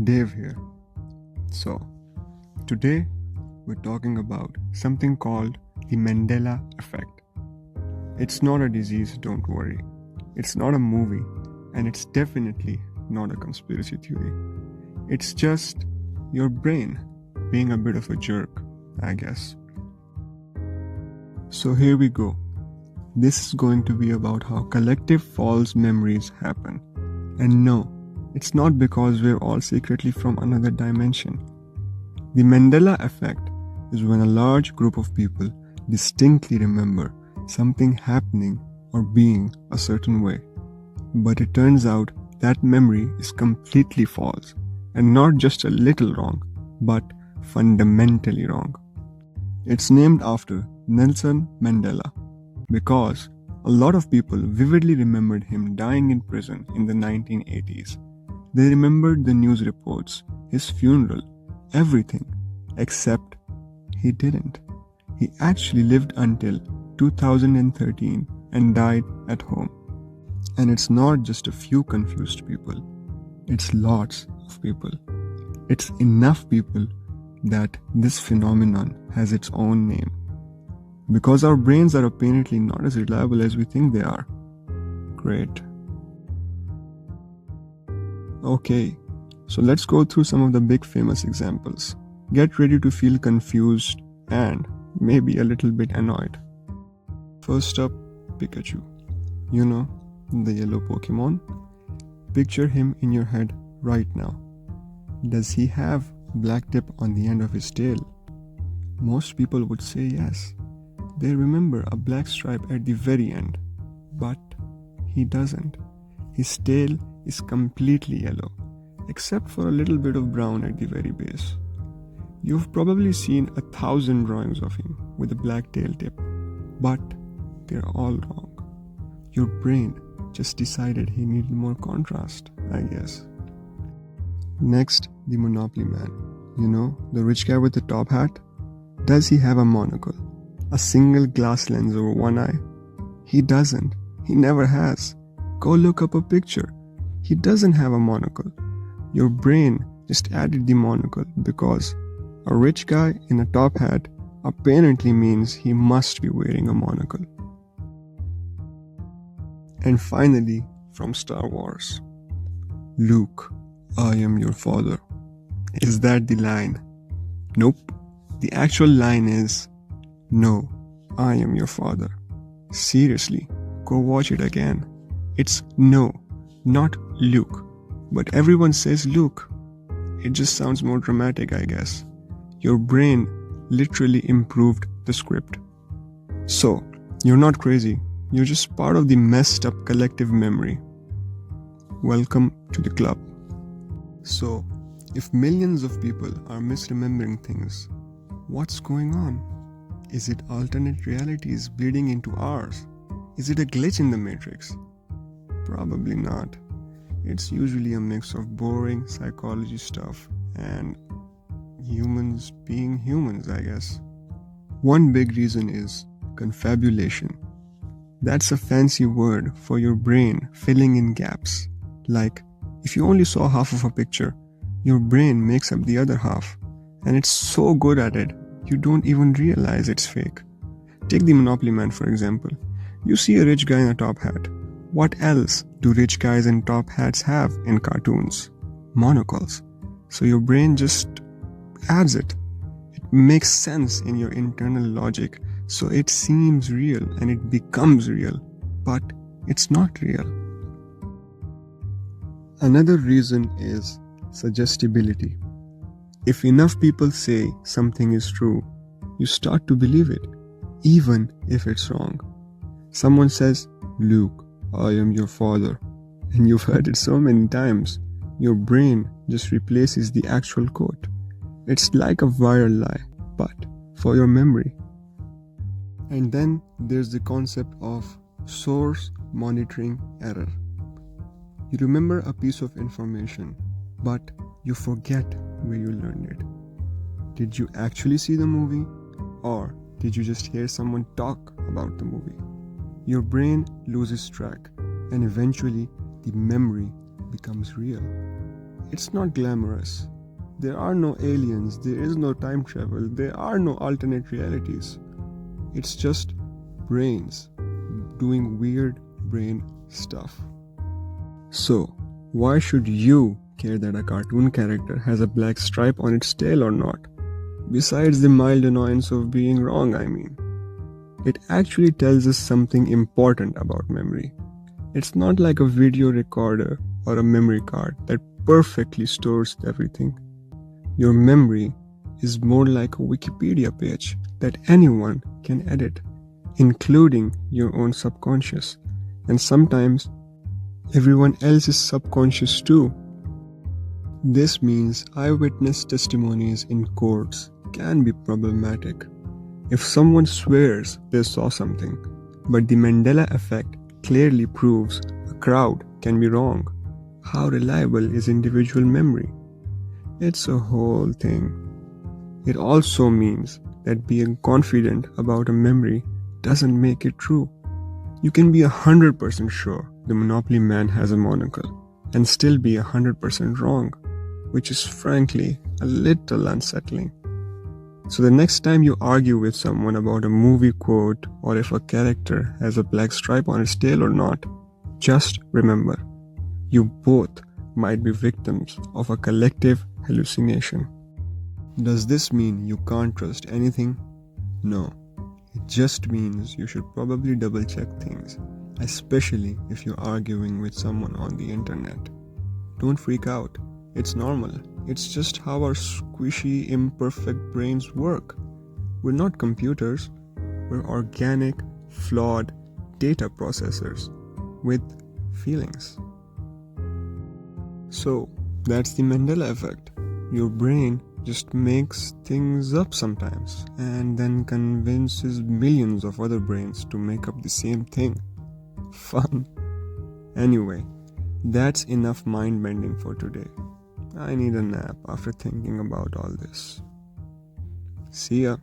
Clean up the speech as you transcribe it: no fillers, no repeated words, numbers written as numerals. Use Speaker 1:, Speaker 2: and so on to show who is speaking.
Speaker 1: Dave here. So, today we're talking about something called the Mandela Effect. It's not a disease, don't worry. It's not a movie, and it's definitely not a conspiracy theory. It's just your brain being a bit of a jerk, I guess. So, here we go. This is going to be about how collective false memories happen. And no, it's not because we're all secretly from another dimension. The Mandela Effect is when a large group of people distinctly remember something happening or being a certain way. But it turns out that memory is completely false, and not just a little wrong, but fundamentally wrong. It's named after Nelson Mandela because a lot of people vividly remembered him dying in prison in the 1980s. They remembered the news reports, his funeral, everything, except he didn't. He actually lived until 2013 and died at home. And it's not just a few confused people, it's lots of people. It's enough people that this phenomenon has its own name. Because our brains are apparently not as reliable as we think they are. Great. Okay, so let's go through some of the big famous examples. Get ready to feel confused and maybe a little bit annoyed. First up, Pikachu. You know, the yellow Pokemon. Picture him in your head right now. Does he have black tip on the end of his tail? Most people would say yes. They remember a black stripe at the very end, but he doesn't. His tail is completely yellow, except for a little bit of brown at the very base. You've probably seen 1,000 drawings of him with a black tail tip, but they're all wrong. Your brain just decided he needed more contrast, I guess. Next, the Monopoly man. You know, the rich guy with the top hat? Does he have a monocle? A single glass lens over one eye? He doesn't. He never has. Go look up a picture. He doesn't have a monocle. Your brain just added the monocle because a rich guy in a top hat apparently means he must be wearing a monocle. And finally, from Star Wars. Luke, I am your father. Is that the line? Nope. The actual line is, no, I am your father. Seriously, go watch it again. It's no, not Luke. But everyone says Luke. It just sounds more dramatic, I guess. Your brain literally improved the script. So, you're not crazy. You're just part of the messed up collective memory. Welcome to the club. So, if millions of people are misremembering things, what's going on? Is it alternate realities bleeding into ours? Is it a glitch in the matrix? Probably not. It's usually a mix of boring psychology stuff and humans being humans, I guess. One big reason is confabulation. That's a fancy word for your brain filling in gaps. Like, if you only saw half of a picture, your brain makes up the other half. And it's so good at it, you don't even realize it's fake. Take the Monopoly man, for example. You see a rich guy in a top hat. What else do rich guys in top hats have in cartoons? Monocles. So your brain just adds it. It makes sense in your internal logic, so it seems real and it becomes real, but it's not real. Another reason is suggestibility. If enough people say something is true, you start to believe it, even if it's wrong. Someone says, Luke, I am your father, and you've heard it so many times, your brain just replaces the actual quote. It's like a viral lie, but for your memory. And then there's the concept of source monitoring error. You remember a piece of information, but you forget where you learned it. Did you actually see the movie? Or did you just hear someone talk about the movie? Your brain loses track, and eventually the memory becomes real. It's not glamorous. There are no aliens, there is no time travel, there are no alternate realities. It's just brains doing weird brain stuff. So, why should you care that a cartoon character has a black stripe on its tail or not? Besides the mild annoyance of being wrong, I mean. It actually tells us something important about memory. It's not like a video recorder or a memory card that perfectly stores everything. Your memory is more like a Wikipedia page that anyone can edit, including your own subconscious, and sometimes everyone else's subconscious too. This means eyewitness testimonies in courts can be problematic. If someone swears they saw something, but the Mandela Effect clearly proves a crowd can be wrong, how reliable is individual memory? It's a whole thing. It also means that being confident about a memory doesn't make it true. You can be 100% sure the Monopoly man has a monocle and still be 100% wrong, which is frankly a little unsettling. So the next time you argue with someone about a movie quote or if a character has a black stripe on its tail or not, just remember, you both might be victims of a collective hallucination. Does this mean you can't trust anything? No. It just means you should probably double check things, especially if you're arguing with someone on the internet. Don't freak out. It's normal. It's just how our squishy, imperfect brains work. We're not computers. We're organic, flawed data processors with feelings. So, that's the Mandela Effect. Your brain just makes things up sometimes and then convinces millions of other brains to make up the same thing. Fun. Anyway, that's enough mind bending for today. I need a nap after thinking about all this. See ya.